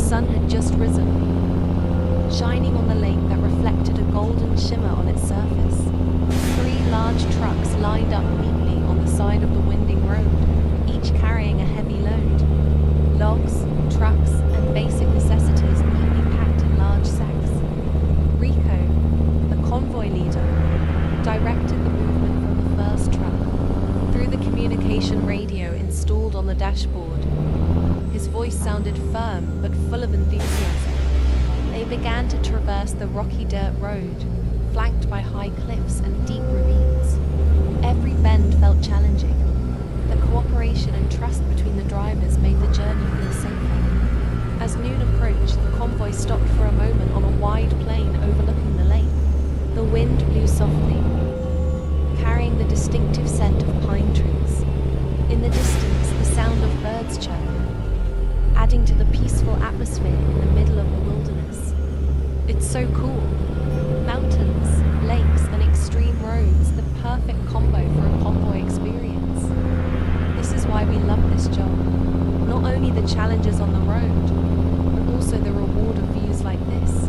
sun had just risen, shining on the lake that reflected a golden shimmer on its surface. 3 large trucks lined up neatly on the side of the winding road, each carrying a heavy load. Logs, trucks, and basic necessities neatly packed in large sacks. Rico, the convoy leader, directed the movement from the first truck. Through the communication radio installed on the dashboard, his voice sounded firm but full of enthusiasm. They began to traverse the rocky dirt road, flanked by high cliffs and deep ravines. Every bend felt challenging. The cooperation and trust between the drivers made the journey feel safer. As noon approached, the convoy stopped for a moment on a wide plain overlooking the lake. The wind blew softly, carrying the distinctive scent of pine trees. In the distance, the sound of birds chirping, adding to the peaceful atmosphere in the middle of the wilderness. It's so cool. Mountains, lakes, and extreme roads, the perfect combo for a convoy experience. This is why we love this job. Not only the challenges on the road, but also the reward of views like this.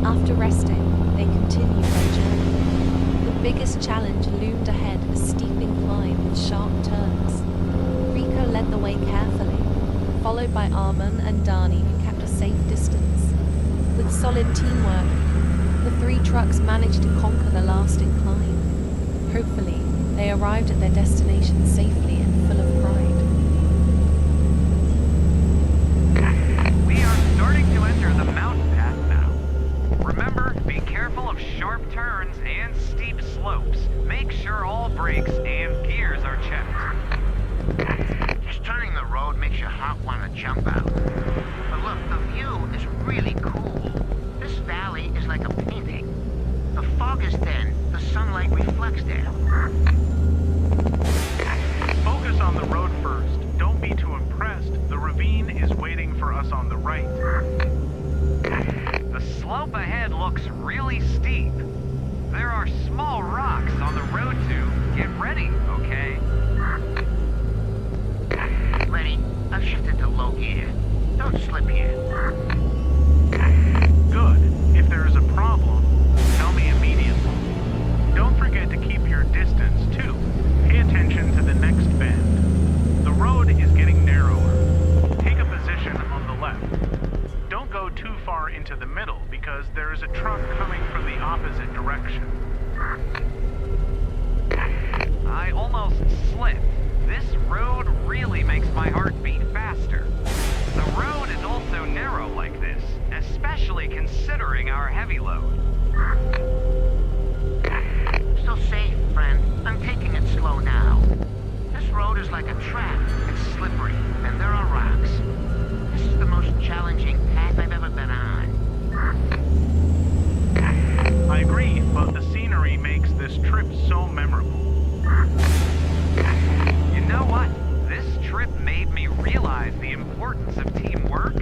After resting, they continued their journey. The biggest challenge loomed ahead, a steeping climb with sharp turns. Rico led the way carefully, followed by Arman and Dani, who kept a safe distance. With solid teamwork, the 3 trucks managed to conquer the last incline. Hopefully, they arrived at their destination safely and full of pride. We are starting to enter the mountain path now. Remember, be careful of sharp turns and steep slopes. Make sure all brakes and gears are checked. Just turning the road makes your heart want to jump out. But look, the view is really cool. This valley is like a painting. The fog is thin, the sunlight reflects there. Focus on the road first. Don't be too impressed. The ravine is waiting for us on the right. The slope ahead looks really steep. There are small rocks on the road too. Get ready, okay? Ready? I've shifted to low gear. Don't slip here. Good. If there is a problem, tell me immediately. Don't forget to keep your distance, too. Pay attention to the next bend. The road is getting narrower. Take a position on the left. Don't go too far into the middle because there is a truck coming from the opposite direction. I almost slipped. This road really makes my heart beat faster. The road is also narrow like this, especially considering our heavy load. Still safe, friend. I'm taking it slow now. This road is like a trap. It's slippery, and there are rocks. This is the most challenging path I've ever been on. I agree, but the scenery makes this trip so memorable. You know what? This trip made me realize the importance of teamwork.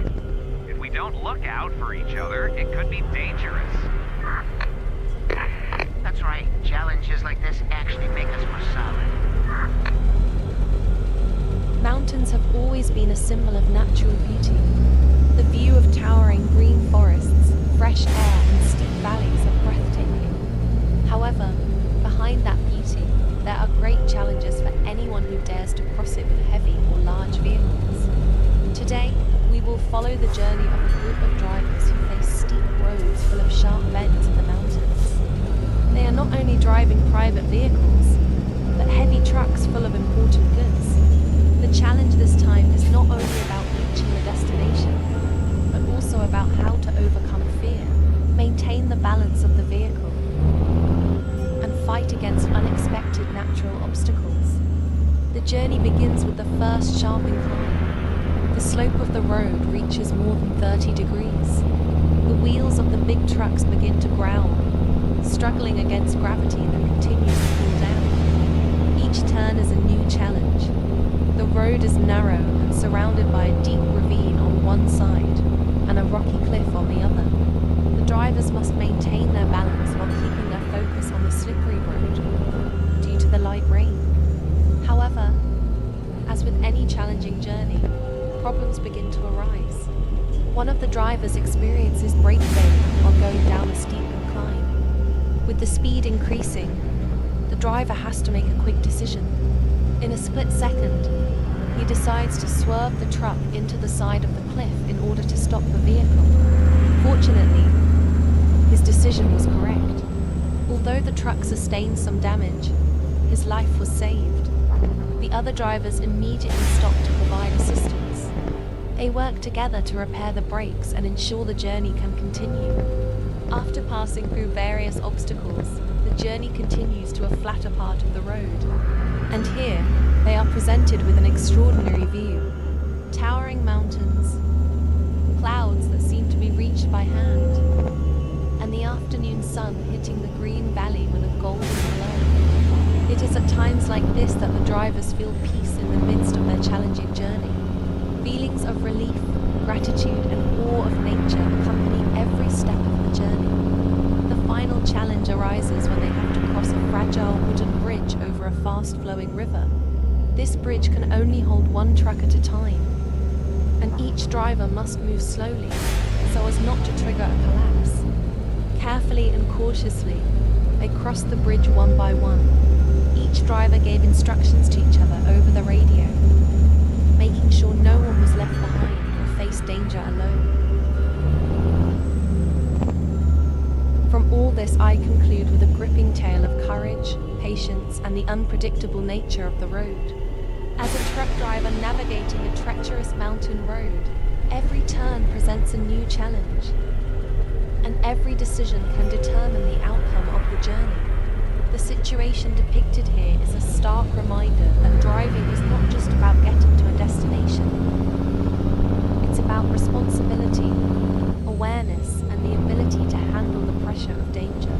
If we don't look out for each other, it could be dangerous. That's right. Challenges like this actually make us more solid. Mountains have always been a symbol of natural beauty. The view of towering green forests, fresh air, and steep valleys are breathtaking. However, behind that beauty, there are great challenges for anyone who dares to cross it with heavy or large vehicles. Today, we will follow the journey of a group of drivers who face steep roads full of sharp bends in the mountains. They are not only driving private vehicles, but heavy trucks full of important goods. The challenge this time is not only about reaching the destination, but also about how to overcome fear, maintain the balance of the vehicle, and fight against unexpected natural obstacles. The journey begins with the first sharp incline. The slope of the road reaches more than 30 degrees. The wheels of the big trucks begin to growl, struggling against gravity that continues to pull down. Each turn is a new challenge. The road is narrow and surrounded by a deep ravine on one side and a rocky cliff on the other. The drivers must maintain their balance while keeping their focus on the slippery road due to the light rain. However, as with any challenging journey, problems begin to arise. One of the drivers experiences brake failure while going down a steep incline. With the speed increasing, the driver has to make a quick decision. In a split second, he decides to swerve the truck into the side of the cliff in order to stop the vehicle. Fortunately, his decision was correct. Although the truck sustained some damage, his life was saved. The other drivers immediately stopped to provide assistance. They work together to repair the brakes and ensure the journey can continue. After passing through various obstacles, the journey continues to a flatter part of the road. And here, they are presented with an extraordinary view. Towering mountains, clouds that seem to be reached by hand, and the afternoon sun hitting the green valley with a golden glow. It is at times like this that the drivers feel peace in the midst of their challenging journey. Feelings of relief, gratitude, and awe of nature accompany every step of the journey. The final challenge arises when they have to cross a fragile wooden bridge over a fast-flowing river. This bridge can only hold one truck at a time, and each driver must move slowly so as not to trigger a collapse. Carefully and cautiously, they crossed the bridge one by one. Each driver gave instructions to each other over the radio, making sure no one was left behind or faced danger alone. From all this, I conclude with a gripping tale of courage, patience, and the unpredictable nature of the road. As a truck driver navigating a treacherous mountain road, every turn presents a new challenge, and every decision can determine the outcome of the journey. The situation depicted here is a stark reminder that driving is not just about getting to a destination. It's about responsibility, awareness, and the ability to handle the pressure of danger.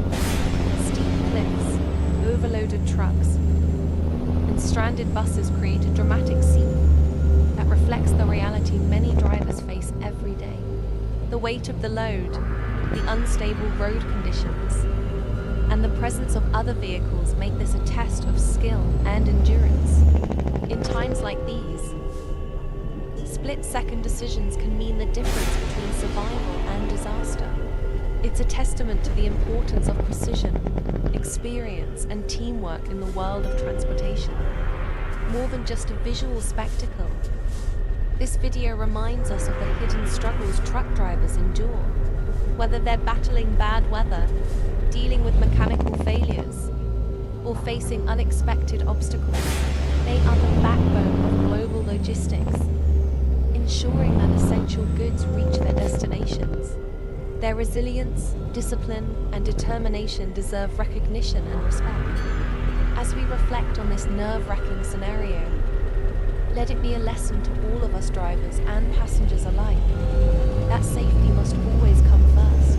Steep cliffs, overloaded trucks, and stranded buses create a dramatic scene that reflects the reality many drivers face every day. The weight of the load, the unstable road conditions, and the presence of other vehicles make this a test of skill and endurance. In times like these, split-second decisions can mean the difference between survival and disaster. It's a testament to the importance of precision, experience, and teamwork in the world of transportation. More than just a visual spectacle, this video reminds us of the hidden struggles truck drivers endure. Whether they're battling bad weather, dealing with mechanical failures, or facing unexpected obstacles, they are the backbone of global logistics, ensuring that essential goods reach their destinations. Their resilience, discipline, and determination deserve recognition and respect. As we reflect on this nerve-wracking scenario, let it be a lesson to all of us drivers and passengers alike that safety must always come first.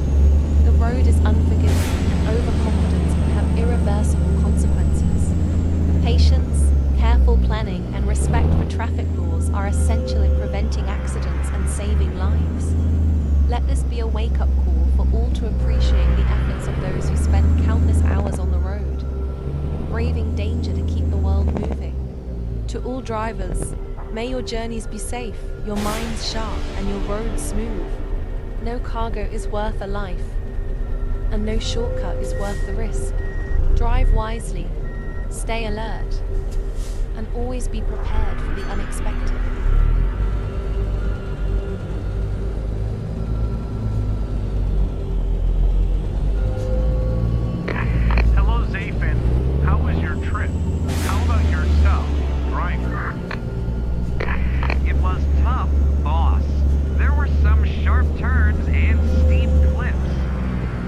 The road is unforgiving, and overconfidence can have irreversible consequences. Patience, careful planning, and respect for traffic laws are essential in preventing accidents and saving lives. Let this be a wake-up call for all to appreciate the efforts of those who spend countless hours on the road, braving danger to keep the world moving. To all drivers, may your journeys be safe, your minds sharp, and your roads smooth. No cargo is worth a life, and no shortcut is worth the risk. Drive wisely, stay alert, and always be prepared for the unexpected. Hello, Zafin. How was your trip? How about yourself, driver? It was tough, boss. There were some sharp turns and steep cliffs.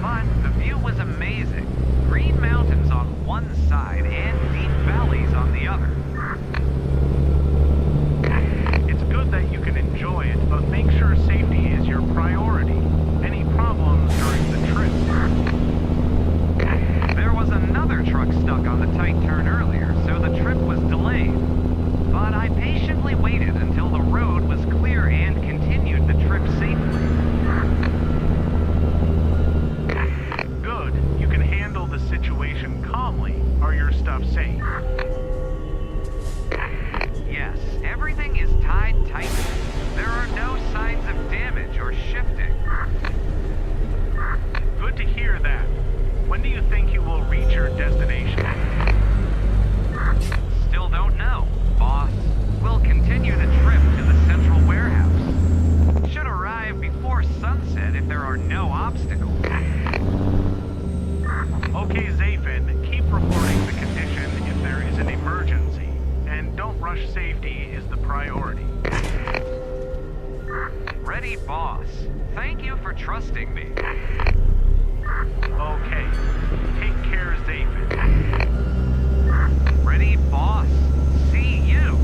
But the view was amazing. Green mountains on one side and deep valleys on the other. It's safety is the priority. Ready, boss. Thank you for trusting me. Okay. Take care, Zafin. Ready, boss. See you.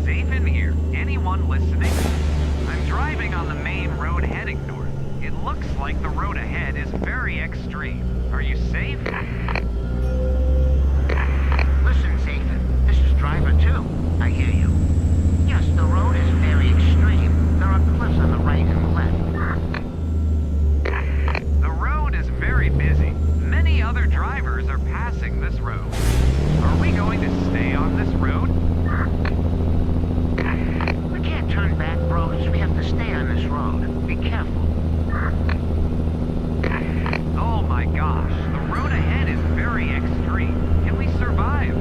Zafin here. Anyone listening? I'm driving on the main road heading north. It looks like the road ahead is very extreme. Are you safe? Listen, Zafin, this is Driver 2. I hear you. Yes, the road is very extreme. There are cliffs on the right and left. The road is very busy. Many other drivers are passing this road. Are we going to stay on this road? We can't turn back, bros. We have to stay on this road. Be careful. Oh my gosh, the road ahead is very extreme. Can we survive?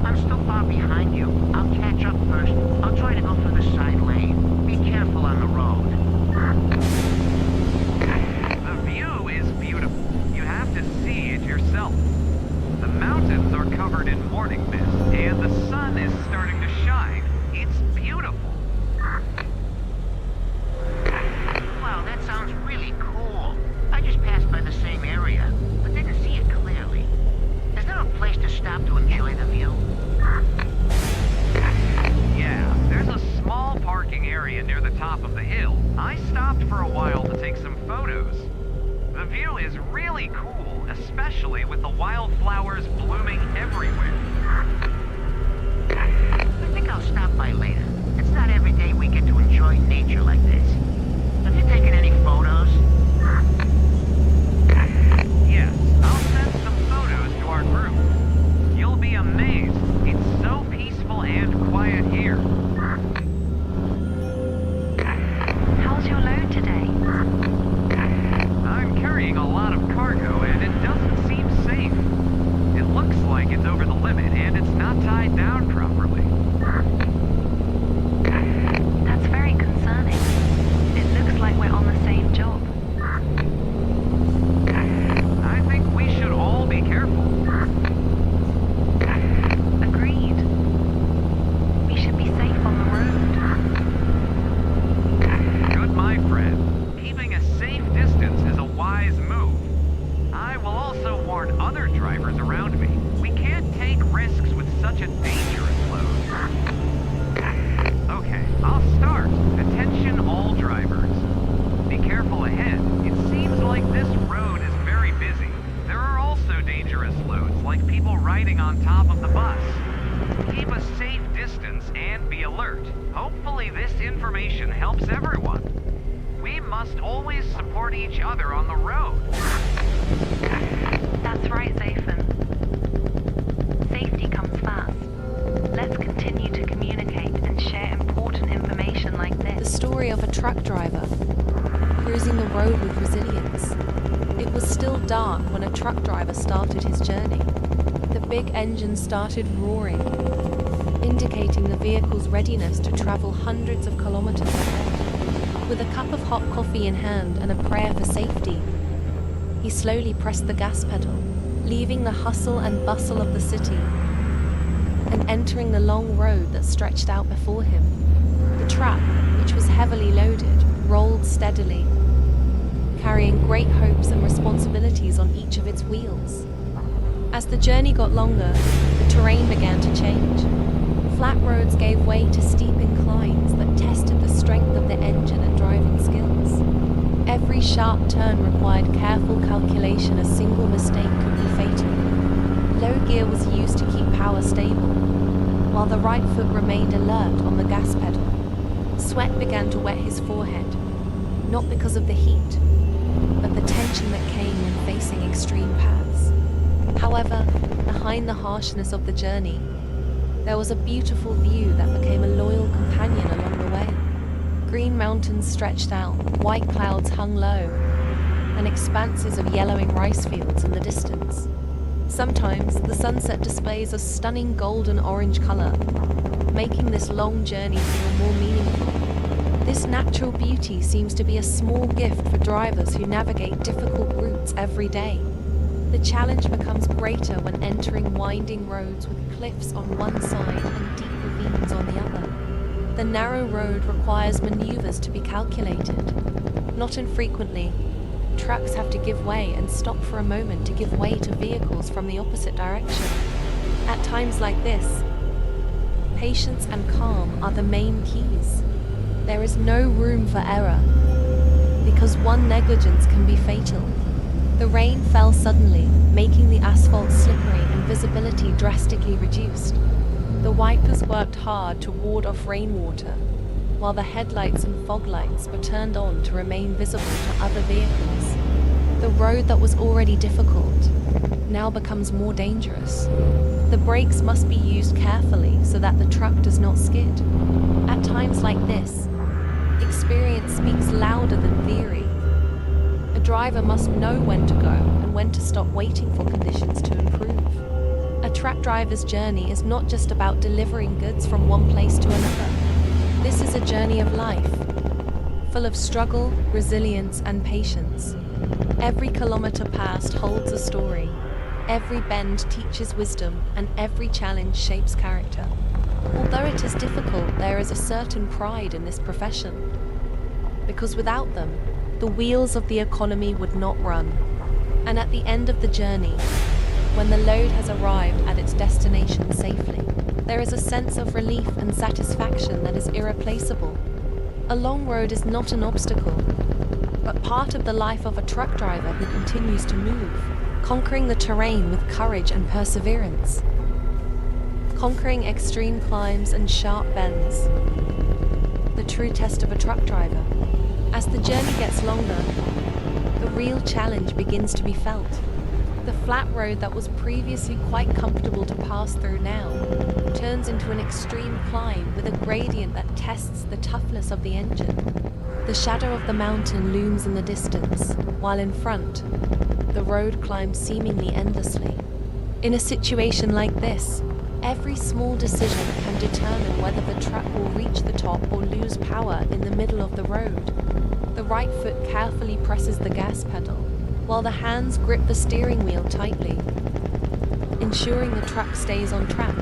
I'm still far behind you. I'll catch up first. I'll try to go through the side lane. Be careful on the road. The view is beautiful. You have to see it yourself. The mountains are covered in morning mist, and the sun is starting to shine. It's beautiful. Wow, that sounds really cool. I just passed by the same area, but didn't see it clearly. Is there a place to stop to enjoy the view? Yeah, there's a small parking area near the top of the hill. I stopped for a while to take some photos. The view is really cool, especially with the wildflowers blooming everywhere. I think I'll stop by later. It's not every day we get to enjoy nature like this. Have you taken any photos? Yes, I'll send some photos to our group. You'll be amazed. It's so peaceful and quiet here. How's your load today? I'm carrying a lot of cargo and it doesn't seem safe. It looks like it's over the limit and it's not tied down properly. That's very concerning. It looks like we're on the same job. I think we should all be careful. Agreed. We should be safe on the road. Good, my friend. Keeping a safe distance is a wise move. I will also warn other drivers around me. We can't take risks with such a dangerous load. Okay, I'll start. Attention all drivers. Be careful ahead. It seems like this road is very busy. There are also dangerous loads, like people riding on top of the bus. Keep a safe distance and be alert. Hopefully this information helps everyone. We must always support each other on the road. That's right, Zafin. Safety comes first. Let's continue to communicate and share important information like this. The story of a truck driver cruising the road with resilience. It was still dark when a truck driver started his journey. The big engine started roaring, indicating the vehicle's readiness to travel hundreds of kilometers ahead. With a cup of hot coffee in hand and a prayer for safety, he slowly pressed the gas pedal, leaving the hustle and bustle of the city and entering the long road that stretched out before him. The truck, which was heavily loaded, rolled steadily, carrying great hopes and responsibilities on each of its wheels. As the journey got longer, the terrain began to change. Flat roads gave way to steep inclines that tested the strength of the engine and driving skills. Every sharp turn required careful calculation. A single mistake could be fatal. Low gear was used to keep power stable, while the right foot remained alert on the gas pedal. Sweat began to wet his forehead, not because of the heat, but the tension that came when facing extreme paths. However, behind the harshness of the journey, there was a beautiful view that became a loyal companion along the way. Green mountains stretched out, white clouds hung low, and expanses of yellowing rice fields in the distance. Sometimes the sunset displays a stunning golden orange color, making this long journey feel more meaningful. This natural beauty seems to be a small gift for drivers who navigate difficult routes every day. The challenge becomes greater when entering winding roads with cliffs on one side and deep ravines on the other. The narrow road requires maneuvers to be calculated. Not infrequently, trucks have to give way and stop for a moment to give way to vehicles from the opposite direction. At times like this, patience and calm are the main keys. There is no room for error, because one negligence can be fatal. The rain fell suddenly, making the asphalt slippery and visibility drastically reduced. The wipers worked hard to ward off rainwater, while the headlights and fog lights were turned on to remain visible to other vehicles. The road that was already difficult now becomes more dangerous. The brakes must be used carefully so that the truck does not skid. At times like this, experience speaks louder than theory. A driver must know when to go and when to stop waiting for conditions to improve. A truck driver's journey is not just about delivering goods from one place to another. This is a journey of life, full of struggle, resilience, and patience. Every kilometer passed holds a story. Every bend teaches wisdom, and every challenge shapes character. Although it is difficult, there is a certain pride in this profession, because without them, the wheels of the economy would not run. And at the end of the journey, when the load has arrived at its destination safely, there is a sense of relief and satisfaction that is irreplaceable. A long road is not an obstacle, but part of the life of a truck driver who continues to move, conquering the terrain with courage and perseverance. Conquering extreme climbs and sharp bends, the true test of a truck driver. As the journey gets longer, the real challenge begins to be felt. The flat road that was previously quite comfortable to pass through now turns into an extreme climb with a gradient that tests the toughness of the engine. The shadow of the mountain looms in the distance, while in front, the road climbs seemingly endlessly. In a situation like this, every small decision can determine whether the truck will reach the top or lose power in the middle of the road. The right foot carefully presses the gas pedal, while the hands grip the steering wheel tightly, ensuring the truck stays on track.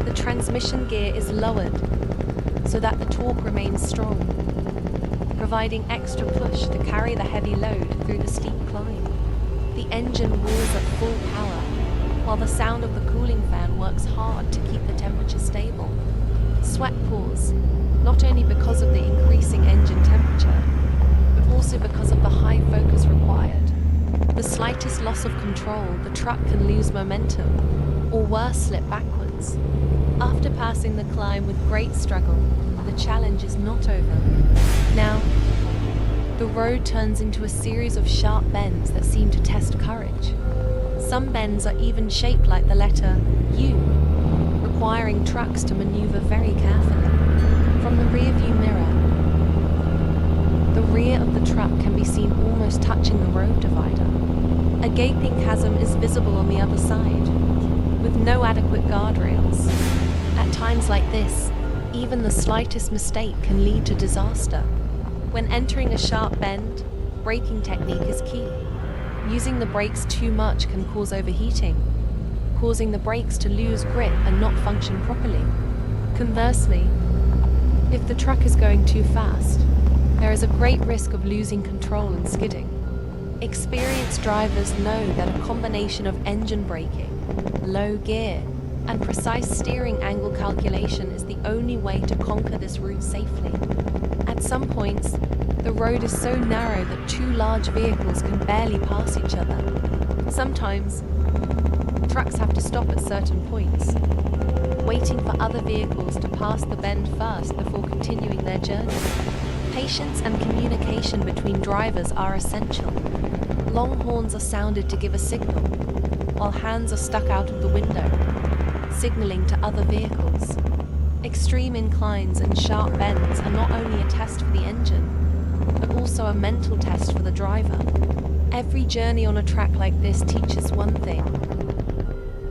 The transmission gear is lowered so that the torque remains strong, providing extra push to carry the heavy load through the steep climb. The engine roars at full power, while the sound of the cooling fan works hard to keep the temperature stable. Sweat pours, not only because of the increasing engine temperature, but also because of the high focus required. The slightest loss of control, the truck can lose momentum, or worse, slip backwards. After passing the climb with great struggle, the challenge is not over. Now, the road turns into a series of sharp bends that seem to test courage. Some bends are even shaped like the letter U, requiring trucks to maneuver very carefully. From the rearview mirror, the rear of the truck can be seen almost touching the road divider. A gaping chasm is visible on the other side, with no adequate guardrails. At times like this, even the slightest mistake can lead to disaster. When entering a sharp bend, braking technique is key. Using the brakes too much can cause overheating, causing the brakes to lose grip and not function properly. Conversely, if the truck is going too fast, there is a great risk of losing control and skidding. Experienced drivers know that a combination of engine braking, low gear, and precise steering angle calculation is the only way to conquer this route safely. At some points, the road is so narrow that two large vehicles can barely pass each other. Sometimes, trucks have to stop at certain points, waiting for other vehicles to pass the bend first before continuing their journey. Patience and communication between drivers are essential. Long horns are sounded to give a signal, while hands are stuck out of the window, signaling to other vehicles. Extreme inclines and sharp bends are not only a test for the engine, but also a mental test for the driver. Every journey on a track like this teaches one thing.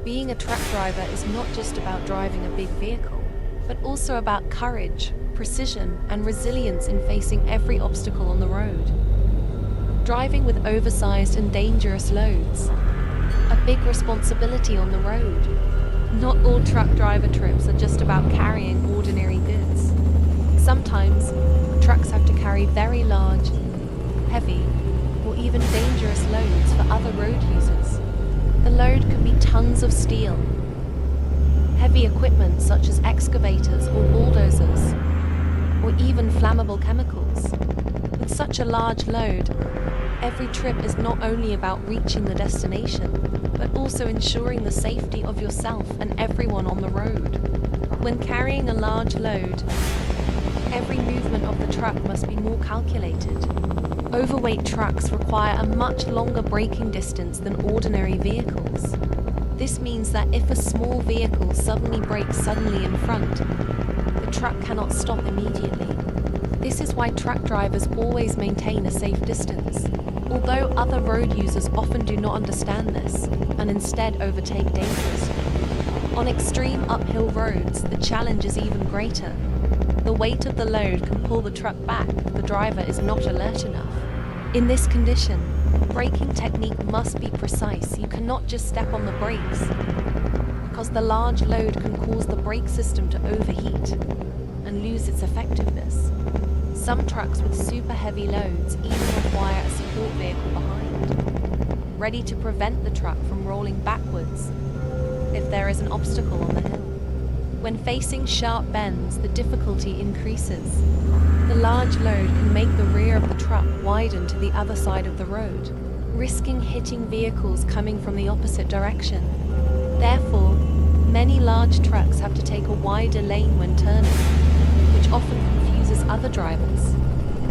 Being a truck driver is not just about driving a big vehicle, but also about courage, precision, and resilience in facing every obstacle on the road. Driving with oversized and dangerous loads a big responsibility on the road. Not all truck driver trips are just about carrying ordinary goods. Sometimes, trucks have to carry very large, heavy, or even dangerous loads for other road users. The load can be tons of steel, heavy equipment such as excavators or bulldozers, or even flammable chemicals. With such a large load, every trip is not only about reaching the destination, but also ensuring the safety of yourself and everyone on the road. When carrying a large load, every movement of the truck must be more calculated. Overweight trucks require a much longer braking distance than ordinary vehicles. This means that if a small vehicle suddenly brakes suddenly in front, the truck cannot stop immediately. This is why truck drivers always maintain a safe distance. Although other road users often do not understand this and instead overtake dangerously. On extreme uphill roads, the challenge is even greater. The weight of the load can pull the truck back if the driver is not alert enough. In this condition, braking technique must be precise. You cannot just step on the brakes, because the large load can cause the brake system to overheat and lose its effectiveness. Some trucks with super heavy loads even require a support vehicle behind, ready to prevent the truck from rolling backwards if there is an obstacle on the hill. When facing sharp bends, the difficulty increases. The large load can make the rear of the truck widen to the other side of the road, risking hitting vehicles coming from the opposite direction. Therefore, many large trucks have to take a wider lane when turning, which often confuses other drivers.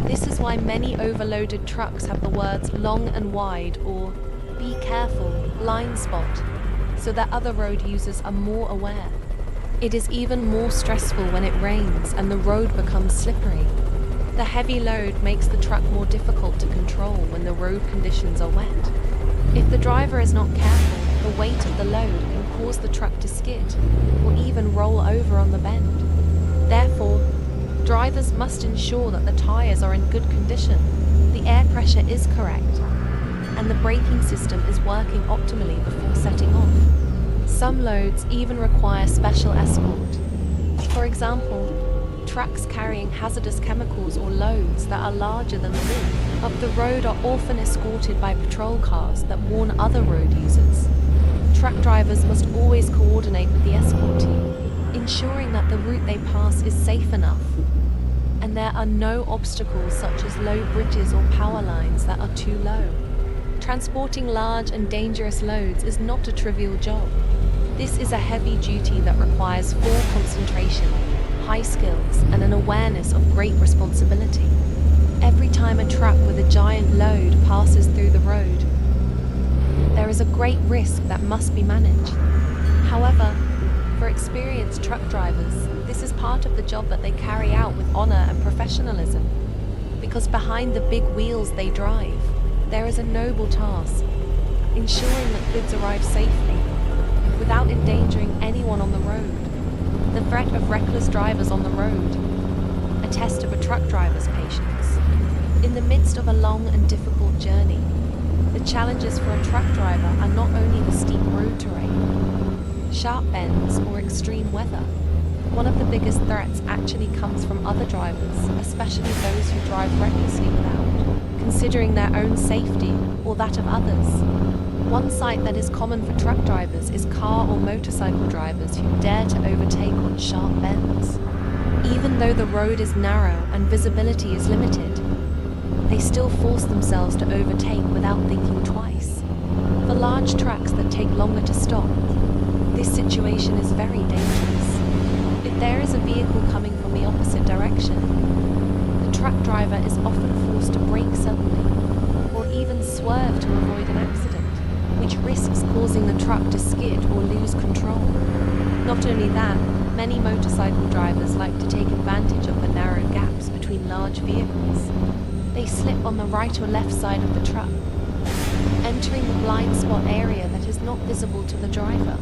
This is why many overloaded trucks have the words long and wide or be careful, blind spot, so that other road users are more aware. It is even more stressful when it rains and the road becomes slippery. The heavy load makes the truck more difficult to control when the road conditions are wet. If the driver is not careful, the weight of the load can cause the truck to skid or even roll over on the bend. Therefore, drivers must ensure that the tires are in good condition, the air pressure is correct, and the braking system is working optimally before setting off. Some loads even require special escort. For example, trucks carrying hazardous chemicals or loads that are larger than the width of the road are often escorted by patrol cars that warn other road users. Truck drivers must always coordinate with the escort team, ensuring that the route they pass is safe enough, and there are no obstacles such as low bridges or power lines that are too low. Transporting large and dangerous loads is not a trivial job. This is a heavy duty that requires full concentration, high skills, and an awareness of great responsibility. Every time a truck with a giant load passes through the road, there is a great risk that must be managed. However, for experienced truck drivers, this is part of the job that they carry out with honor and professionalism, because behind the big wheels they drive, there is a noble task, ensuring that goods arrive safely, without endangering anyone on the road. The threat of reckless drivers on the road, a test of a truck driver's patience. In the midst of a long and difficult journey, the challenges for a truck driver are not only the steep road terrain, sharp bends, or extreme weather. One of the biggest threats actually comes from other drivers, especially those who drive recklessly without considering their own safety or that of others. One sight that is common for truck drivers is car or motorcycle drivers who dare to overtake on sharp bends. Even though the road is narrow and visibility is limited, they still force themselves to overtake without thinking twice. For large trucks that take longer to stop, this situation is very dangerous. If there is a vehicle coming from the opposite direction, the truck driver is often forced to brake suddenly, or even swerve to avoid an accident, which risks causing the truck to skid or lose control. Not only that, many motorcycle drivers like to take advantage of the narrow gaps between large vehicles. They slip on the right or left side of the truck, entering the blind spot area that is not visible to the driver.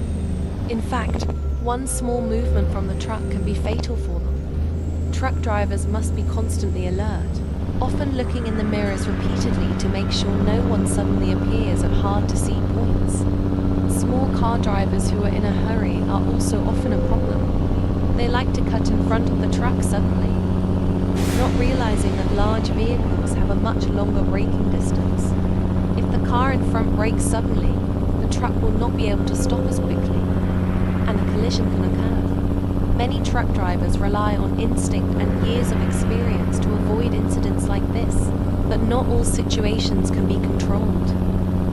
In fact, one small movement from the truck can be fatal for them. Truck drivers must be constantly alert, often looking in the mirrors repeatedly to make sure no one suddenly appears at hard-to-see points. car drivers who are in a hurry are also often a problem. They like to cut in front of the truck suddenly, not realizing that large vehicles have a much longer braking distance. If the car in front brakes suddenly, the truck will not be able to stop as quickly, and a collision can occur. Many truck drivers rely on instinct and years of experience to avoid incidents like this, but not all situations can be controlled.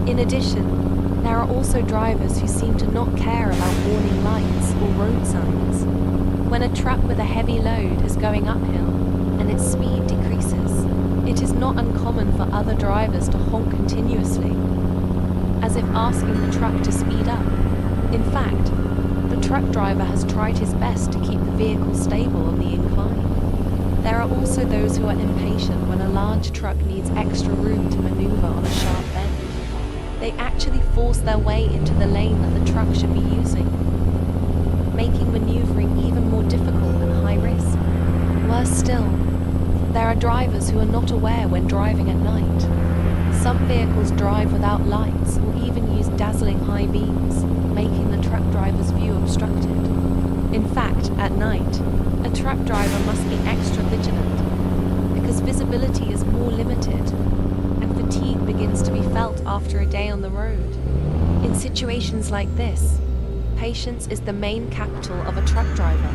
In addition, there are also drivers who seem to not care about warning lights or road signs. When a truck with a heavy load is going uphill and its speed decreases, it is not uncommon for other drivers to honk continuously, as if asking the truck to speed up. In fact, the truck driver has tried his best to keep the vehicle stable on the incline. There are also those who are impatient when a large truck needs extra room to maneuver on a sharp bend. They actually force their way into the lane that the truck should be using, making maneuvering even more difficult and high risk. Worse still, there are drivers who are not aware when driving at night. Some vehicles drive without lights or even use dazzling high beams, making the truck driver's view obstructed. In fact, at night, a truck driver must be extra vigilant because visibility is more limited and fatigue begins to be felt after a day on the road. In situations like this, patience is the main capital of a truck driver.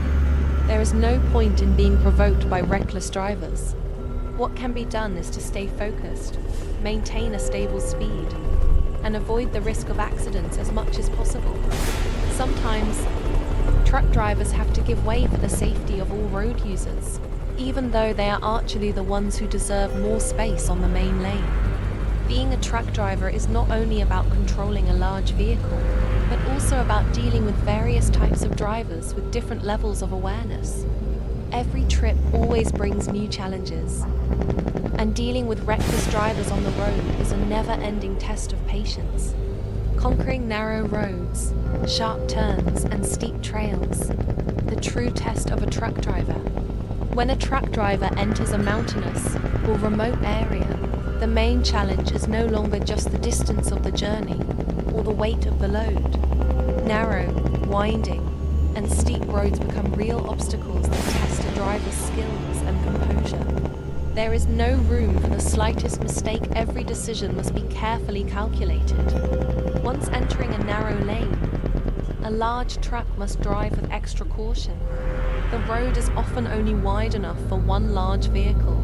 There is no point in being provoked by reckless drivers. What can be done is to stay focused, maintain a stable speed, and avoid the risk of accidents as much as possible. Sometimes, truck drivers have to give way for the safety of all road users, even though they are actually the ones who deserve more space on the main lane. Being a truck driver is not only about controlling a large vehicle, but also about dealing with various types of drivers with different levels of awareness. Every trip always brings new challenges, and dealing with reckless drivers on the road is a never-ending test of patience. Conquering narrow roads, sharp turns, and steep trails, the true test of a truck driver. When a truck driver enters a mountainous or remote area, the main challenge is no longer just the distance of the journey or the weight of the load. Narrow, winding, and steep roads become real obstacles that test a driver's skills and composure. There is no room for the slightest mistake. Every decision must be carefully calculated. Once entering a narrow lane, a large truck must drive with extra caution. The road is often only wide enough for one large vehicle,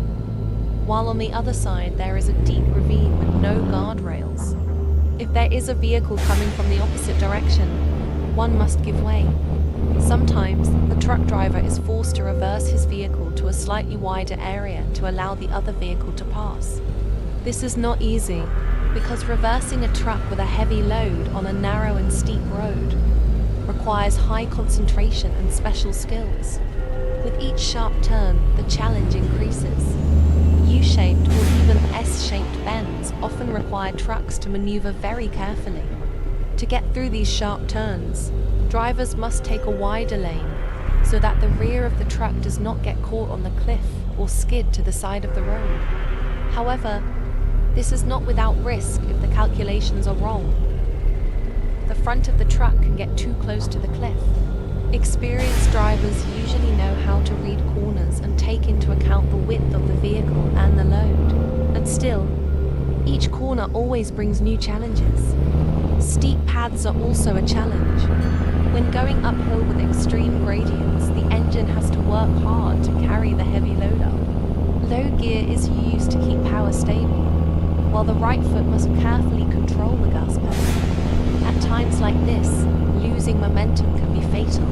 while on the other side there is a deep ravine with no guardrails. If there is a vehicle coming from the opposite direction, one must give way. Sometimes, the truck driver is forced to reverse his vehicle to a slightly wider area to allow the other vehicle to pass. This is not easy, because reversing a truck with a heavy load on a narrow and steep road requires high concentration and special skills. With each sharp turn, the challenge increases. U-shaped or even S-shaped bends often require trucks to maneuver very carefully. To get through these sharp turns, drivers must take a wider lane so that the rear of the truck does not get caught on the cliff or skid to the side of the road. However, this is not without risk if the calculations are wrong. The front of the truck can get too close to the cliff. Experienced drivers usually know how to read corners and take into account the width of the vehicle and the load. And still, each corner always brings new challenges. Steep paths are also a challenge. When going uphill with extreme gradients, the engine has to work hard to carry the heavy load up. Low gear is used to keep power stable, while the right foot must carefully control the gas pedal. At times like this, losing momentum can be fatal.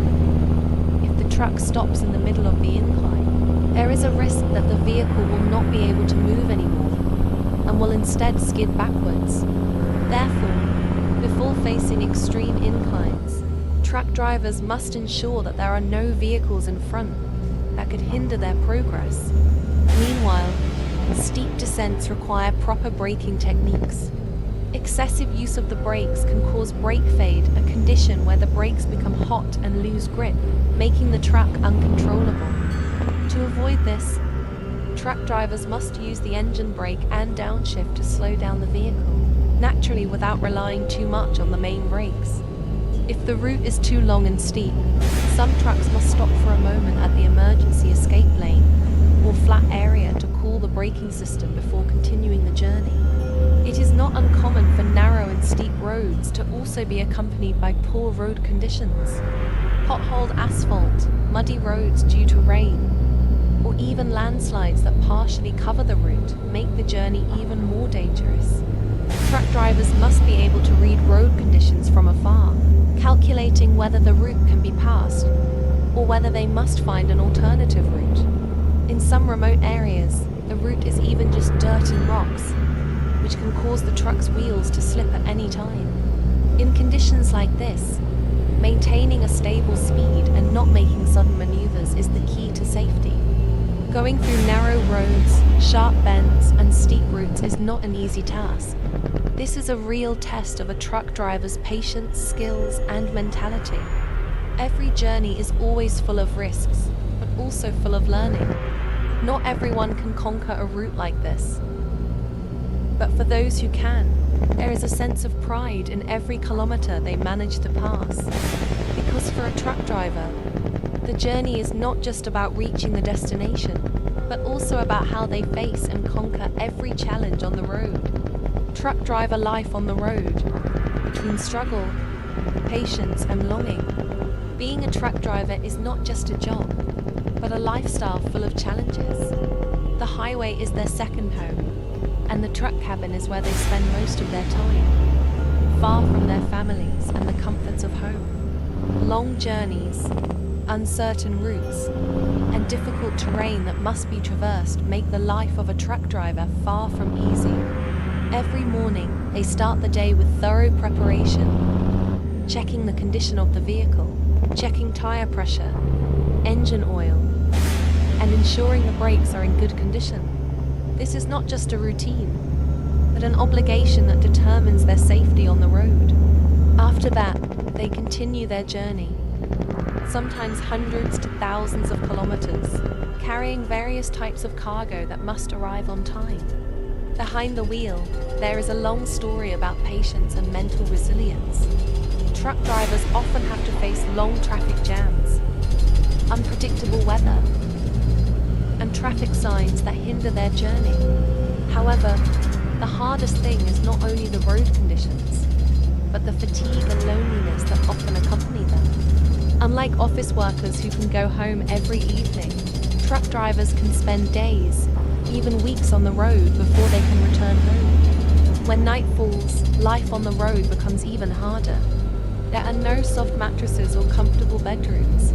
If the truck stops in the middle of the incline, there is a risk that the vehicle will not be able to move anymore and will instead skid backwards. Therefore, before facing extreme inclines, truck drivers must ensure that there are no vehicles in front that could hinder their progress. Meanwhile, steep descents require proper braking techniques. Excessive use of the brakes can cause brake fade, a condition where the brakes become hot and lose grip, making the truck uncontrollable. To avoid this, truck drivers must use the engine brake and downshift to slow down the vehicle, naturally without relying too much on the main brakes. If the route is too long and steep, some trucks must stop for a moment at the emergency escape lane or flat area to cool the braking system before continuing the journey. It is not uncommon for narrow and steep roads to also be accompanied by poor road conditions. Potholed asphalt, muddy roads due to rain, or even landslides that partially cover the route make the journey even more dangerous. Truck drivers must be able to read road conditions from afar, calculating whether the route can be passed or whether they must find an alternative route. In some remote areas, the route is even just dirt and rocks, which can cause the truck's wheels to slip at any time. In conditions like this, maintaining a stable speed and not making sudden maneuvers is the key to safety. Going through narrow roads, sharp bends, and steep routes is not an easy task. This is a real test of a truck driver's patience, skills, and mentality. Every journey is always full of risks, but also full of learning. Not everyone can conquer a route like this. But for those who can, there is a sense of pride in every kilometer they manage to pass. Because for a truck driver, the journey is not just about reaching the destination, but also about how they face and conquer every challenge on the road. Truck driver life on the road, between struggle, patience, and longing. Being a truck driver is not just a job, but a lifestyle full of challenges. The highway is their second home, and the truck cabin is where they spend most of their time, far from their families and the comforts of home. Long journeys, uncertain routes, and difficult terrain that must be traversed make the life of a truck driver far from easy. Every morning, they start the day with thorough preparation, checking the condition of the vehicle, checking tire pressure, engine oil, and ensuring the brakes are in good condition. This is not just a routine, but an obligation that determines their safety on the road. After that, they continue their journey, sometimes hundreds to thousands of kilometers, carrying various types of cargo that must arrive on time. Behind the wheel, there is a long story about patience and mental resilience. Truck drivers often have to face long traffic jams, unpredictable weather, and traffic signs that hinder their journey. However, the hardest thing is not only the road conditions, but the fatigue and loneliness that often accompany them. Unlike office workers who can go home every evening, truck drivers can spend days, even weeks on the road before they can return home. When night falls, life on the road becomes even harder. There are no soft mattresses or comfortable bedrooms,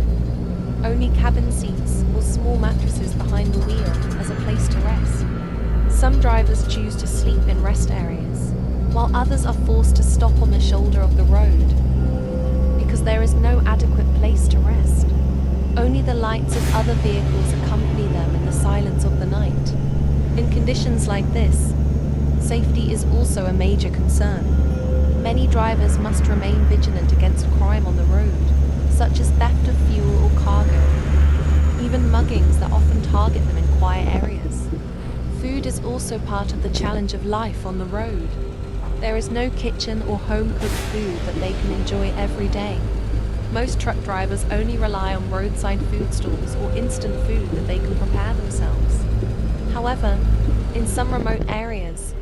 only cabin seats or small mattresses behind the wheel as a place to rest. Some drivers choose to sleep in rest areas, while others are forced to stop on the shoulder of the road because there is no adequate place to rest. Only the lights of other vehicles accompany them in the silence of the night. In conditions like this, safety is also a major concern. Many drivers must remain vigilant against crime on the road, such as theft of fuel or cargo, even muggings that often target them in quiet areas. Food is also part of the challenge of life on the road. There is no kitchen or home-cooked food that they can enjoy every day. Most truck drivers only rely on roadside food stalls or instant food that they can prepare themselves. However, in some remote areas,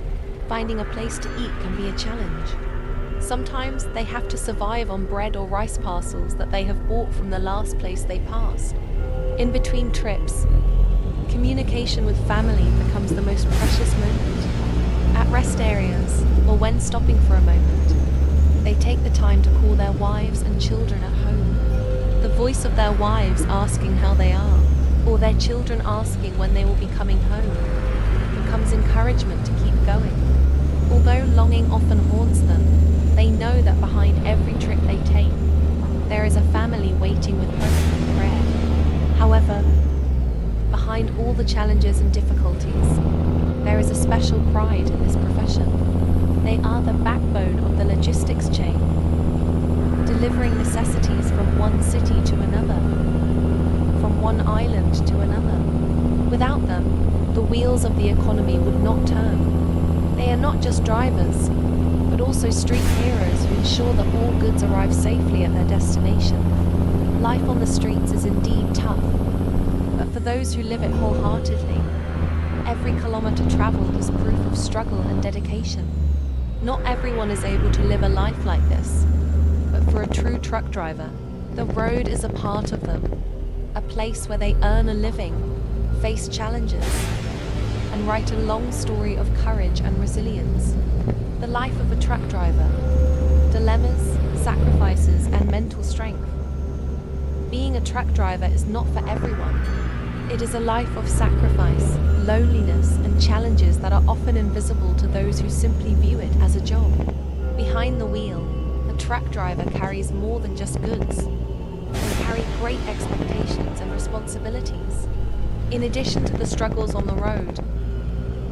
finding a place to eat can be a challenge. Sometimes they have to survive on bread or rice parcels that they have bought from the last place they passed. In between trips, communication with family becomes the most precious moment. At rest areas, or when stopping for a moment, they take the time to call their wives and children at home. The voice of their wives asking how they are, or their children asking when they will be coming home, becomes encouragement to keep going. Although longing often haunts them, they know that behind every trip they take, there is a family waiting with hope and prayer. However, behind all the challenges and difficulties, there is a special pride in this profession. They are the backbone of the logistics chain, delivering necessities from one city to another, from one island to another. Without them, the wheels of the economy would not turn. They are not just drivers, but also street heroes who ensure that all goods arrive safely at their destination. Life on the streets is indeed tough, but for those who live it wholeheartedly, every kilometer traveled is proof of struggle and dedication. Not everyone is able to live a life like this, but for a true truck driver, the road is a part of them, a place where they earn a living, face challenges, and write a long story of courage and resilience. The life of a truck driver: dilemmas, sacrifices, and mental strength. Being a truck driver is not for everyone. It is a life of sacrifice, loneliness, and challenges that are often invisible to those who simply view it as a job. Behind the wheel, a truck driver carries more than just goods. They carry great expectations and responsibilities. In addition to the struggles on the road,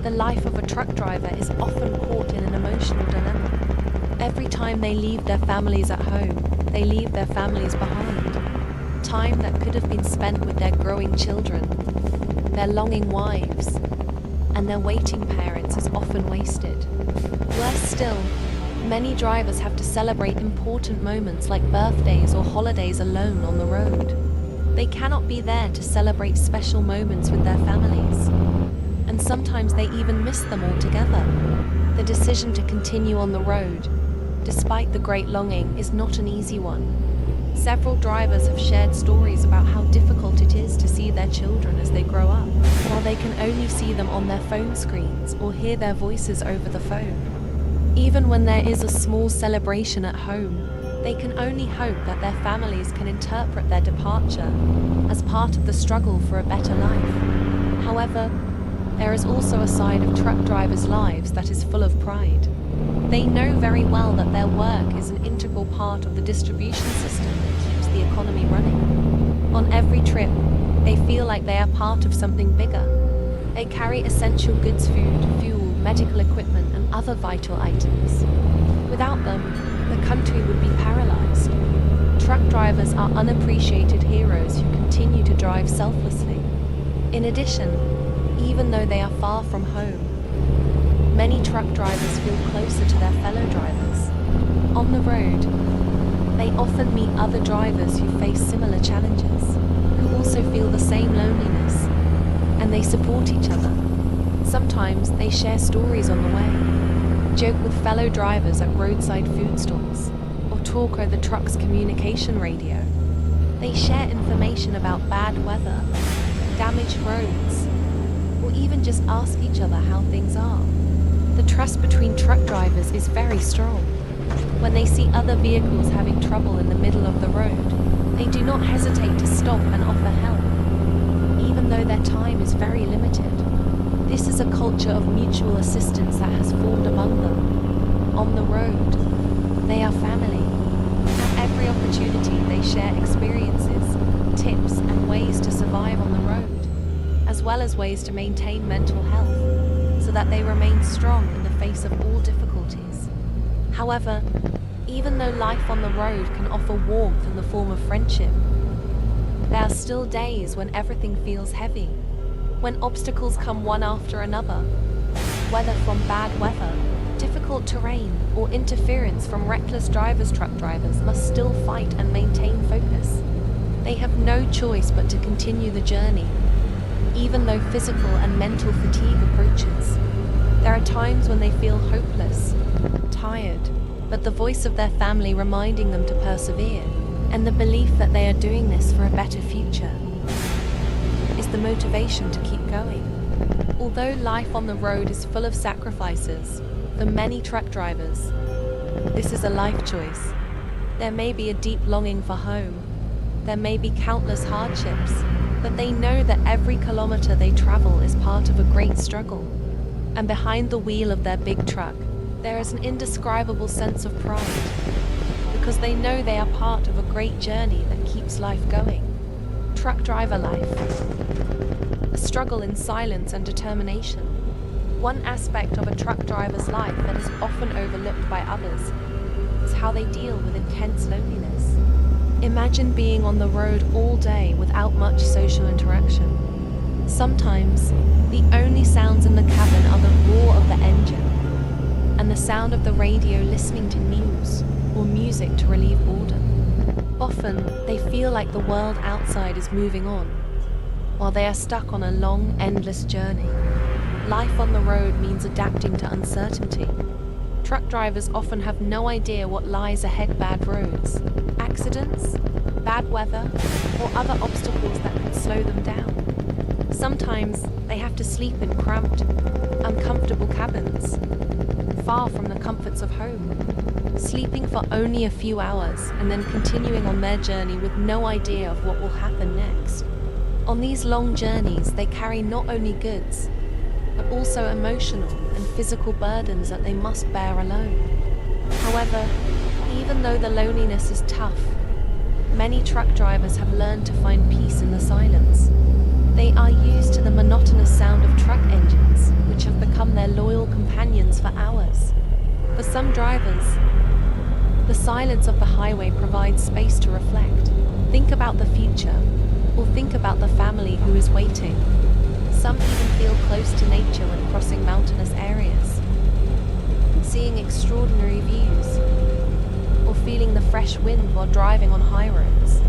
the life of a truck driver is often caught in an emotional dilemma. Every time they leave their families at home, they leave their families behind. Time that could have been spent with their growing children, their longing wives, and their waiting parents is often wasted. Worse still, many drivers have to celebrate important moments like birthdays or holidays alone on the road. They cannot be there to celebrate special moments with their families, and sometimes they even miss them altogether. The decision to continue on the road, despite the great longing, is not an easy one. Several drivers have shared stories about how difficult it is to see their children as they grow up, while they can only see them on their phone screens or hear their voices over the phone. Even when there is a small celebration at home, they can only hope that their families can interpret their departure as part of the struggle for a better life. However, there is also a side of truck drivers' lives that is full of pride. They know very well that their work is an integral part of the distribution system that keeps the economy running. On every trip, they feel like they are part of something bigger. They carry essential goods, food, fuel, medical equipment, and other vital items. Without them, the country would be paralyzed. Truck drivers are unappreciated heroes who continue to drive selflessly. In addition, even though they are far from home, many truck drivers feel closer to their fellow drivers. On the road, they often meet other drivers who face similar challenges, who also feel the same loneliness, and they support each other. Sometimes they share stories on the way, joke with fellow drivers at roadside food stalls, or talk over the truck's communication radio. They share information about bad weather, damaged roads, or even just ask each other how things are. The trust between truck drivers is very strong. When they see other vehicles having trouble in the middle of the road, they do not hesitate to stop and offer help, even though their time is very limited. This is a culture of mutual assistance that has formed among them. On the road, they are family. At every opportunity, they share experiences, tips, and ways to survive on the road, as well as ways to maintain mental health, so that they remain strong in the face of all difficulties. However, even though life on the road can offer warmth in the form of friendship, there are still days when everything feels heavy, when obstacles come one after another, whether from bad weather, difficult terrain, or interference from reckless truck drivers must still fight and maintain focus. They have no choice but to continue the journey, even though physical and mental fatigue approaches. There are times when they feel hopeless, tired, but the voice of their family reminding them to persevere, and the belief that they are doing this for a better future, is the motivation to keep going. Although life on the road is full of sacrifices, for many truck drivers, this is a life choice. There may be a deep longing for home, there may be countless hardships, but they know that every kilometer they travel is part of a great struggle. And behind the wheel of their big truck, there is an indescribable sense of pride, because they know they are part of a great journey that keeps life going. Truck driver life. A struggle in silence and determination. One aspect of a truck driver's life that is often overlooked by others is how they deal with intense loneliness. Imagine being on the road all day without much social interaction. Sometimes, the only sounds in the cabin are the roar of the engine and and the sound of the radio listening to news or music to relieve boredom. Often, they feel like the world outside is moving on, while they are stuck on a long, endless journey. Life on the road means adapting to uncertainty. Truck drivers often have no idea what lies ahead: bad roads, accidents, bad weather, or other obstacles that could slow them down. Sometimes they have to sleep in cramped, uncomfortable cabins, far from the comforts of home, sleeping for only a few hours and then continuing on their journey with no idea of what will happen next. On these long journeys, they carry not only goods, but also emotional and physical burdens that they must bear alone. However, even though the loneliness is tough, many truck drivers have learned to find peace in the silence. They are used to the monotonous sound of truck engines, which have become their loyal companions for hours. For some drivers, the silence of the highway provides space to reflect, think about the future, or think about the family who is waiting. Some even feel close to nature when crossing mountainous areas, seeing extraordinary views, or feeling the fresh wind while driving on high roads.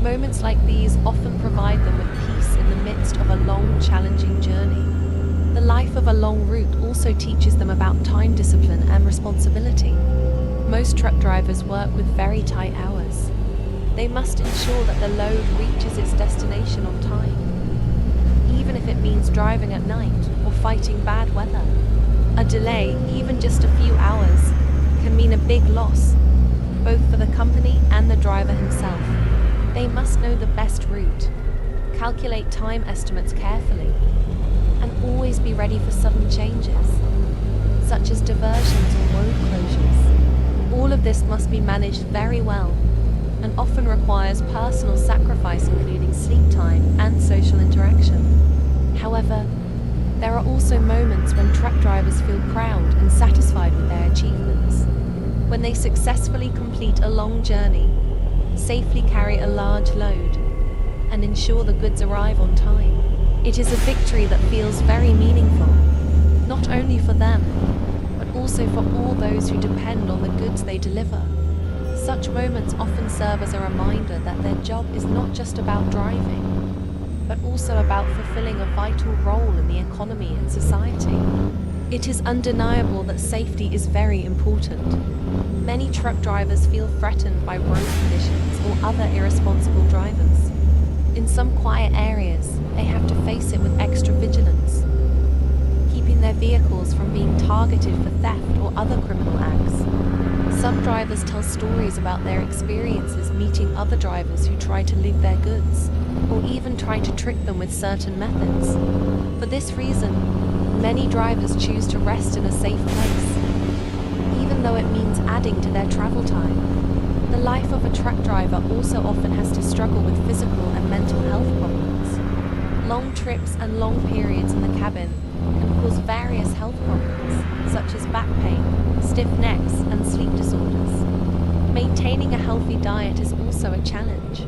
Moments like these often provide them with peace in the midst of a long, challenging journey. The life of a long route also teaches them about time discipline and responsibility. Most truck drivers work with very tight hours. They must ensure that the load reaches its destination on time, even if it means driving at night or fighting bad weather. A delay, even just a few hours, can mean a big loss, both for the company and the driver himself. They must know the best route, calculate time estimates carefully, and always be ready for sudden changes, such as diversions or road closures. All of this must be managed very well, and often requires personal sacrifice, including sleep time and social interaction. However, there are also moments when truck drivers feel proud and satisfied with their achievements. When they successfully complete a long journey, safely carry a large load, and ensure the goods arrive on time. It is a victory that feels very meaningful, not only for them, but also for all those who depend on the goods they deliver. Such moments often serve as a reminder that their job is not just about driving, but also about fulfilling a vital role in the economy and society. It is undeniable that safety is very important. Many truck drivers feel threatened by road conditions or other irresponsible drivers. In some quiet areas, they have to face it with extra vigilance, keeping their vehicles from being targeted for theft or other criminal acts. Some drivers tell stories about their experiences meeting other drivers who try to leave their goods, or even try to trick them with certain methods. For this reason, many drivers choose to rest in a safe place, even though it means adding to their travel time. The life of a truck driver also often has to struggle with physical and mental health problems. Long trips and long periods in the cabin can cause various health problems, such as back pain, stiff necks, and sleep disorders. Maintaining a healthy diet is also a challenge,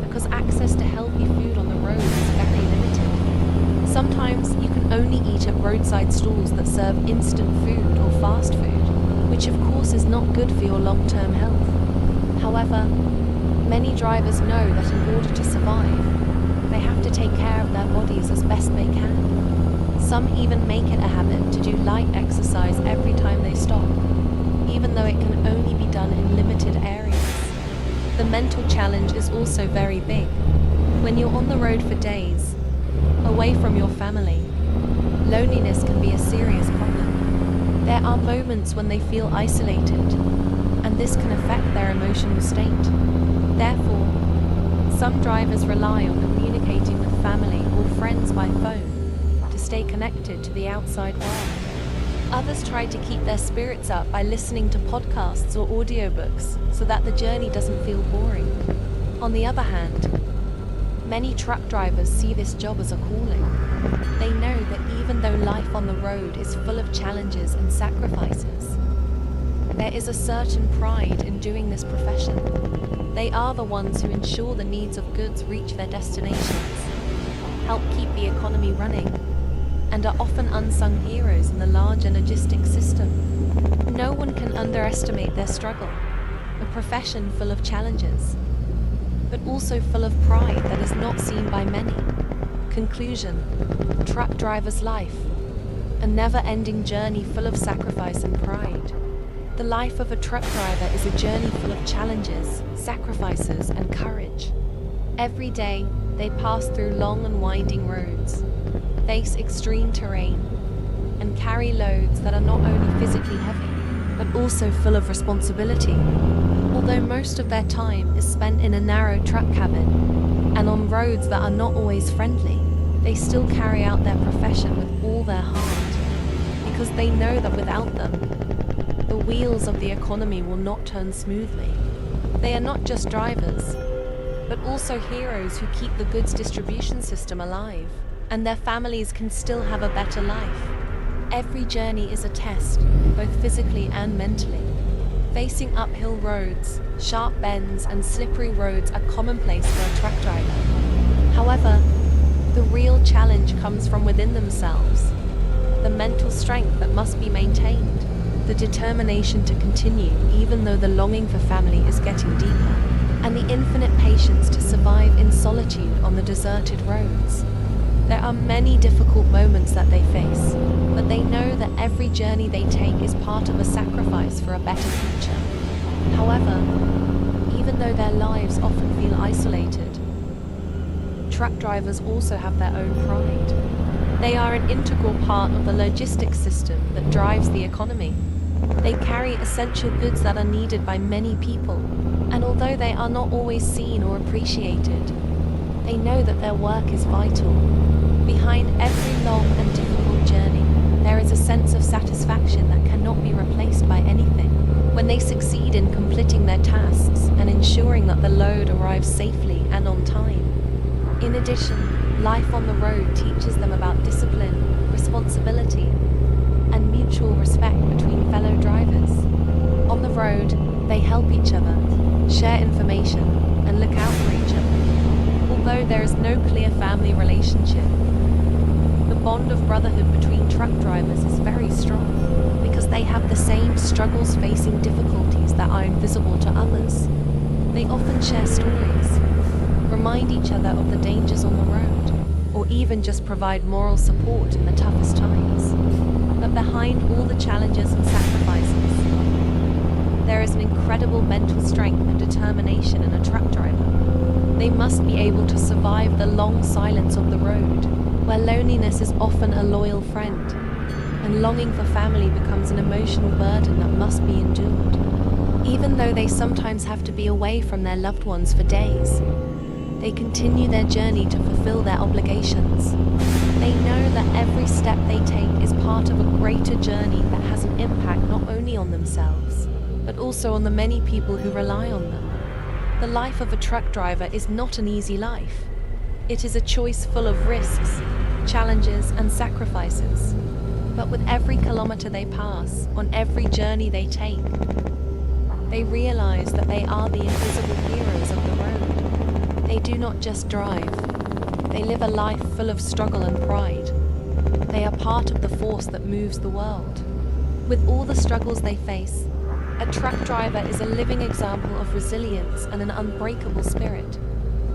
because access to healthy food on the road is very limited. Sometimes you can only eat at roadside stalls that serve instant food or fast food, which of course is not good for your long-term health. However, many drivers know that in order to survive, they have to take care of their bodies as best they can. Some even make it a habit to do light exercise every time they stop, even though it can only be done in limited areas. The mental challenge is also very big. When you're on the road for days, away from your family, loneliness can be a serious problem. There are moments when they feel isolated, and this can affect their emotional state. Therefore, some drivers rely on communicating with family or friends by phone to stay connected to the outside world. Others try to keep their spirits up by listening to podcasts or audiobooks so that the journey doesn't feel boring. On the other hand, many truck drivers see this job as a calling. They know that even though life on the road is full of challenges and sacrifices, there is a certain pride in doing this profession. They are the ones who ensure the needs of goods reach their destinations, help keep the economy running, and are often unsung heroes in the larger logistics system. No one can underestimate their struggle, a profession full of challenges, but also full of pride that is not seen by many. Conclusion: truck driver's life, a never-ending journey full of sacrifice and pride. The life of a truck driver is a journey full of challenges, sacrifices, and courage. Every day, they pass through long and winding roads, face extreme terrain, and carry loads that are not only physically heavy, but also full of responsibility. Although most of their time is spent in a narrow truck cabin and on roads that are not always friendly, they still carry out their profession with all their heart, because they know that without them, the wheels of the economy will not turn smoothly. They are not just drivers, but also heroes who keep the goods distribution system alive, and their families can still have a better life. Every journey is a test, both physically and mentally. Facing uphill roads, sharp bends, and slippery roads are commonplace for a truck driver. However, the real challenge comes from within themselves. The mental strength that must be maintained, the determination to continue even though the longing for family is getting deeper, and the infinite patience to survive in solitude on the deserted roads. There are many difficult moments that they face, but they know that every journey they take is part of a sacrifice for a better future. However, even though their lives often feel isolated, truck drivers also have their own pride. They are an integral part of the logistics system that drives the economy. They carry essential goods that are needed by many people, and although they are not always seen or appreciated, they know that their work is vital. Behind every long and difficult journey, there is a sense of satisfaction that cannot be replaced by anything. When they succeed in completing their tasks and ensuring that the load arrives safely and on time. In addition, life on the road teaches them about discipline, responsibility, and mutual respect between fellow drivers. On the road, they help each other, share information, and look out for each other. Although there is no clear family relationship, the bond of brotherhood between truck drivers is very strong because they have the same struggles facing difficulties that are invisible to others. They often share stories, remind each other of the dangers on the road, or even just provide moral support in the toughest times. But behind all the challenges and sacrifices, there is an incredible mental strength and determination in a truck driver. They must be able to survive the long silence of the road, where loneliness is often a loyal friend, and longing for family becomes an emotional burden that must be endured. Even though they sometimes have to be away from their loved ones for days, they continue their journey to fulfill their obligations. They know that every step they take is part of a greater journey that has an impact not only on themselves, but also on the many people who rely on them. The life of a truck driver is not an easy life. It is a choice full of risks, challenges, and sacrifices. But with every kilometer they pass, on every journey they take, they realize that they are the invisible heroes of the road. They do not just drive. They live a life full of struggle and pride. They are part of the force that moves the world. With all the struggles they face, a truck driver is a living example of resilience and an unbreakable spirit.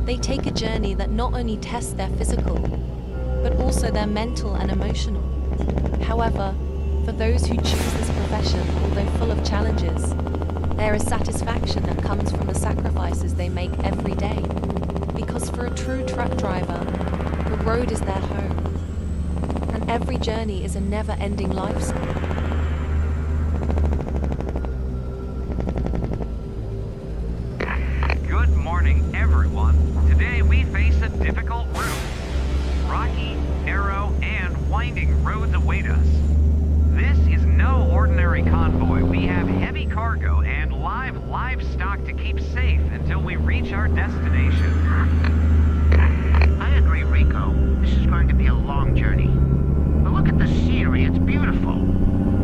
They take a journey that not only tests their physical, but also their mental and emotional. However, for those who choose this profession, although full of challenges, there is satisfaction that comes from the sacrifices they make every day. Because for a true truck driver, the road is their home, and every journey is a never-ending lifestyle. Good morning, everyone. Today we face a difficult route. Rocky, narrow, and winding roads await us. This is no ordinary convoy. We have heavy cargo and live livestock to keep safe until we reach our destination. I agree, Rico. This is going to be a long journey. But look at the scenery, it's beautiful.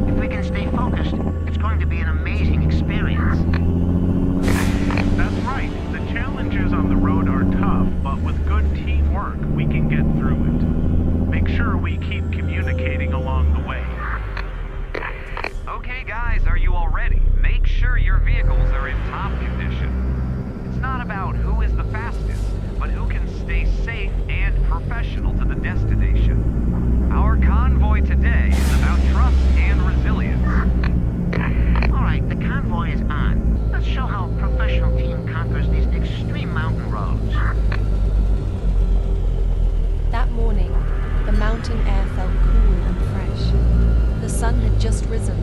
If we can stay focused, it's going to be an amazing experience. That's right. The challenges on the road are tough, but with good teamwork, we can get through it. Make sure we keep communicating along the way. Okay, guys. professional to the destination. Our convoy today is about trust and resilience. All right, the convoy is on. Let's show how a professional team conquers these extreme mountain roads. That morning, the mountain air felt cool and fresh. The sun had just risen,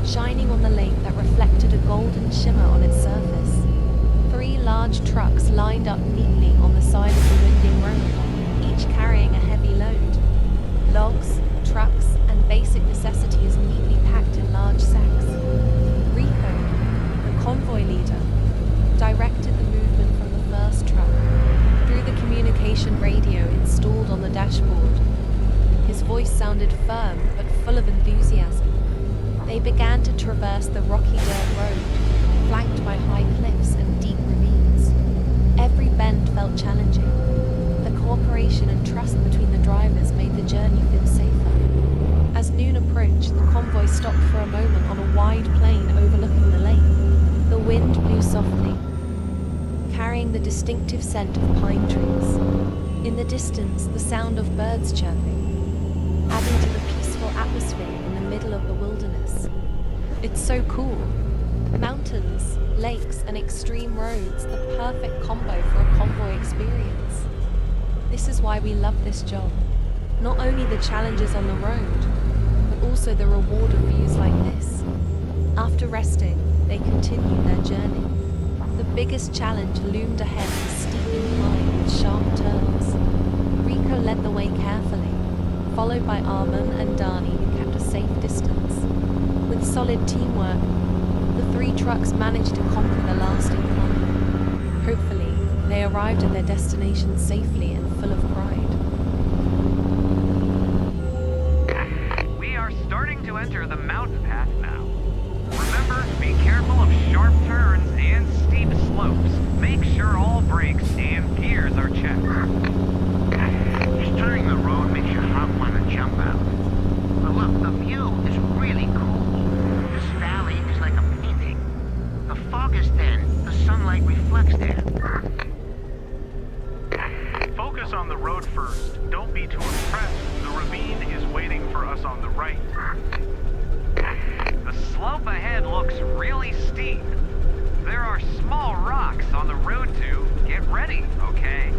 shining on the lake that reflected a golden shimmer on its surface. 3 large trucks lined up neatly on the side of the winding road, each carrying a heavy load. Logs, trucks, and basic necessities neatly packed in large sacks. Rico, the convoy leader, directed the movement from the first truck through the communication radio installed on the dashboard. His voice sounded firm but full of enthusiasm. They began to traverse the rocky dirt road, flanked by high cliffs and deep ravines. Every bend felt challenging. The cooperation and trust between the drivers made the journey feel safer. As noon approached, the convoy stopped for a moment on a wide plain overlooking the lake. The wind blew softly, carrying the distinctive scent of pine trees. In the distance, the sound of birds chirping, adding to the peaceful atmosphere in the middle of the wilderness. It's so cool. Mountains, lakes, and extreme roads, the perfect combo for a convoy experience. This is why we love this job. Not only the challenges on the road, but also the reward of views like this. After resting, they continued their journey. The biggest challenge loomed ahead, a steep incline with sharp turns. Rico led the way carefully, followed by Arman and Dani, who kept a safe distance. With solid teamwork, the 3 trucks managed to conquer the last incline. Hopefully, they arrived at their destination safely and full of pride. We are starting to enter the mountain path now. Remember, be careful of sharp turns and steep slopes. Make sure all brakes and gears are checked. Just turning the road makes your heart want to jump out. But look, the view is really cool. This valley is like a painting. The fog is thin, the sunlight reflects there. Focus on the road first. Don't be too impressed. The ravine is waiting for us on the right. The slope ahead looks really steep. There are small rocks on the road to get ready, okay?